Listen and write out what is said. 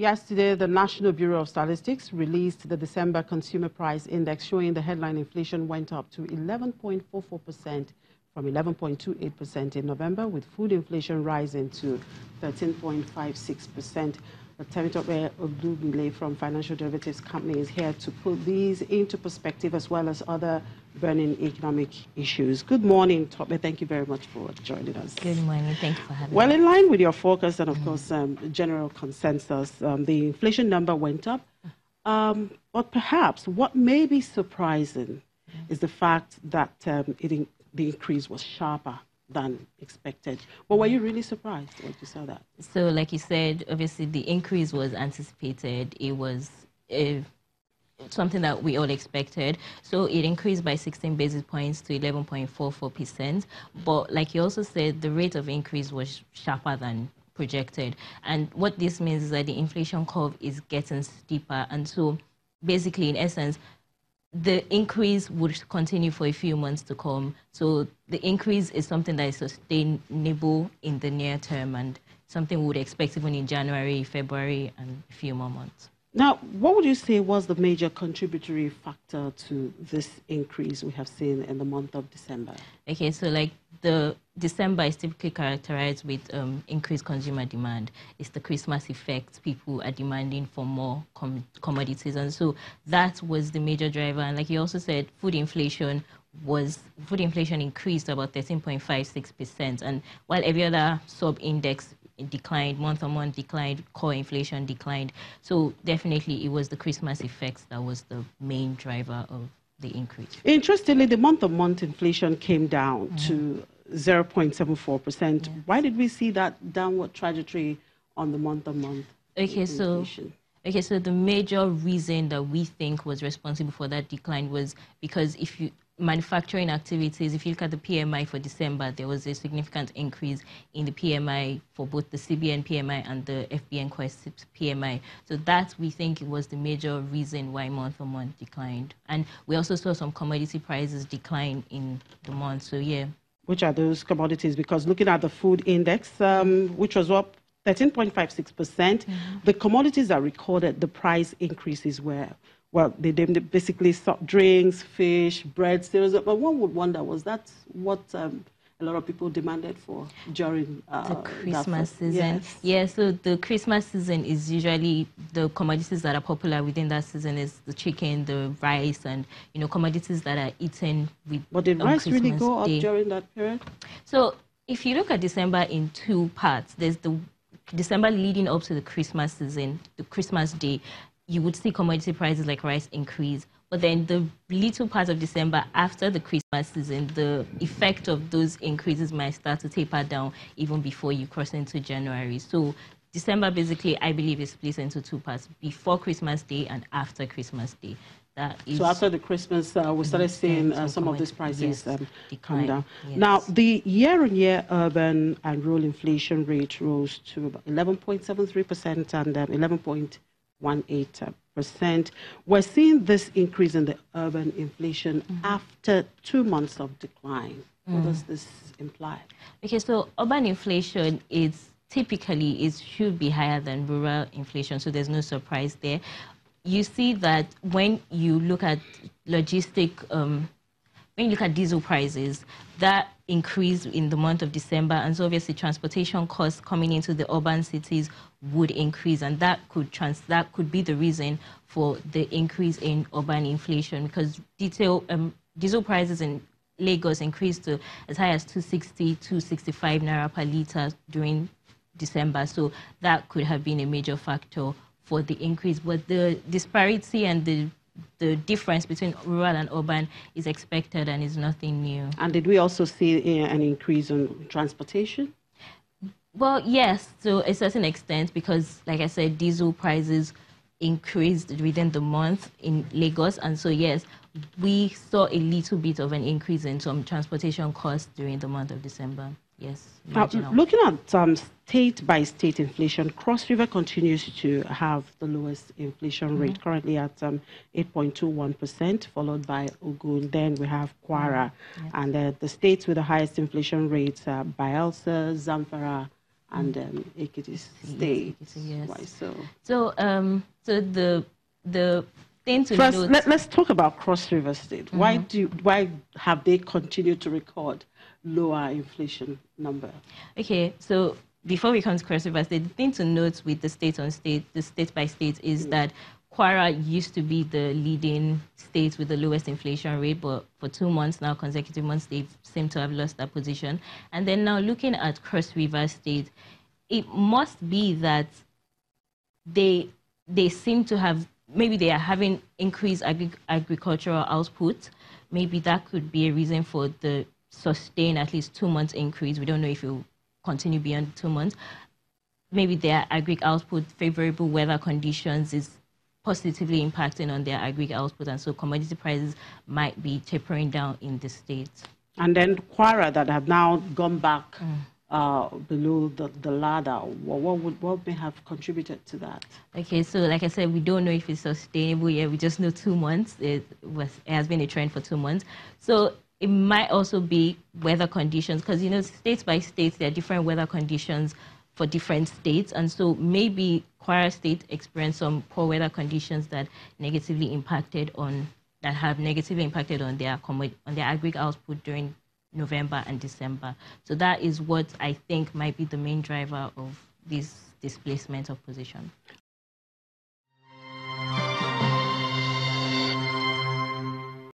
Yesterday, the National Bureau of Statistics released the December Consumer Price Index, showing the headline inflation went up to 11.44% from 11.28% in November, with food inflation rising to 13.56%. Temitope Oglubile from Financial Derivatives Company is here to put these into perspective as well as other burning economic issues. Good morning, Tope. Thank you very much for joining us. Good morning. Thank you for having me. Well, in line with your focus and, of course, general consensus, the inflation number went up. But perhaps what may be surprising is the fact that the increase was sharper than expected. But were you really surprised when you saw that? So, like you said, obviously the increase was anticipated. It was something that we all expected. So it increased by 16 basis points to 11.44%. But like you also said, the rate of increase was sharper than projected. And what this means is that the inflation curve is getting steeper. And so basically, in essence, the increase would continue for a few months to come. So the increase is something that is sustainable in the near term and something we would expect even in January, February, and a few more months. Now, what would you say was the major contributory factor to this increase we have seen in the month of December? Okay, so like the December is typically characterized with increased consumer demand. It's the Christmas effect. People are demanding for more commodities. And so that was the major driver. And like you also said, food inflation increased about 13.56%. And while every other sub-index declined, month-on-month declined, core inflation declined. So definitely it was the Christmas effects that was the main driver of the increase. Interestingly, the month-on-month inflation came down to 0.74%. Yes. Why did we see that downward trajectory on the month-on-month inflation? So the major reason that we think was responsible for that decline was because manufacturing activities, if you look at the PMI for December, there was a significant increase in the PMI for both the CBN PMI and the FBN Quest PMI. So that, we think, was the major reason why month-on-month declined. And we also saw some commodity prices decline in the month. So, yeah. Which are those commodities? Because looking at the food index, which was up 13.56%, the commodities that recorded the price increases were, well, they basically soft drinks, fish, bread, cereals. But one would wonder, was that what a lot of people demanded for during the Christmas season? Yes. Yeah, so the Christmas season is usually the commodities that are popular within that season is the chicken, the rice, and commodities that are eaten with. But did rice really go up during that period? So if you look at December in two parts, there's the December leading up to the Christmas season, the Christmas day. You would see commodity prices like rice increase. But then the little part of December after the Christmas season, the effect of those increases might start to taper down even before you cross into January. So December, basically, I believe, is split into two parts, before Christmas Day and after Christmas Day. So after the Christmas, we started seeing some of these prices come down. Yes. Now, the year-on-year urban and rural inflation rate rose to about 11.73% and 11.18%. We're seeing this increase in the urban inflation after 2 months of decline. What does this imply? Okay, so urban inflation is typically should be higher than rural inflation, so there's no surprise there. You see that when you look at when you look at diesel prices, that increased in the month of December, and so obviously transportation costs coming into the urban cities would increase, and that could be the reason for the increase in urban inflation, because diesel prices in Lagos increased to as high as 260, 265 naira per litre during December, so that could have been a major factor for the increase. But the disparity and the difference between rural and urban is expected and is nothing new. And did we also see an increase in transportation? Well, yes, to a certain extent, because, like I said, diesel prices increased within the month in Lagos. And so, yes, we saw a little bit of an increase in some transportation costs during the month of December. Yes. Now, looking at state-by-state inflation, Cross River continues to have the lowest inflation rate, currently at 8.21%, followed by Ogun. Then we have Kwara. And the states with the highest inflation rates are Bayelsa, Zamfara, and Ekiti State. Yes. Why so? So the thing to first, note. let's talk about Cross River State. Why have they continued to record lower inflation number? Okay, so before we come to Cross River State, the thing to note with the state by state is that Kwara used to be the leading state with the lowest inflation rate, but for 2 months now, consecutive months, they seem to have lost that position. And then now looking at Cross River State, it must be that they seem to have, maybe they are having increased agricultural output. Maybe that could be a reason for the sustained at least 2 months increase. We don't know if it will continue beyond 2 months. Maybe their agri output, favorable weather conditions is positively impacting on their agri output, and so commodity prices might be tapering down in the state. And then Kwara that have now gone back below the ladder, what may have contributed to that? Okay, so like I said, we don't know if it's sustainable yet. We just know 2 months. It has been a trend for 2 months. So it might also be weather conditions, because, you know, state by state, there are different weather conditions for different states. And so maybe Kwara State experienced some poor weather conditions that have negatively impacted on their agri output during November and December. So that is what I think might be the main driver of this displacement of position.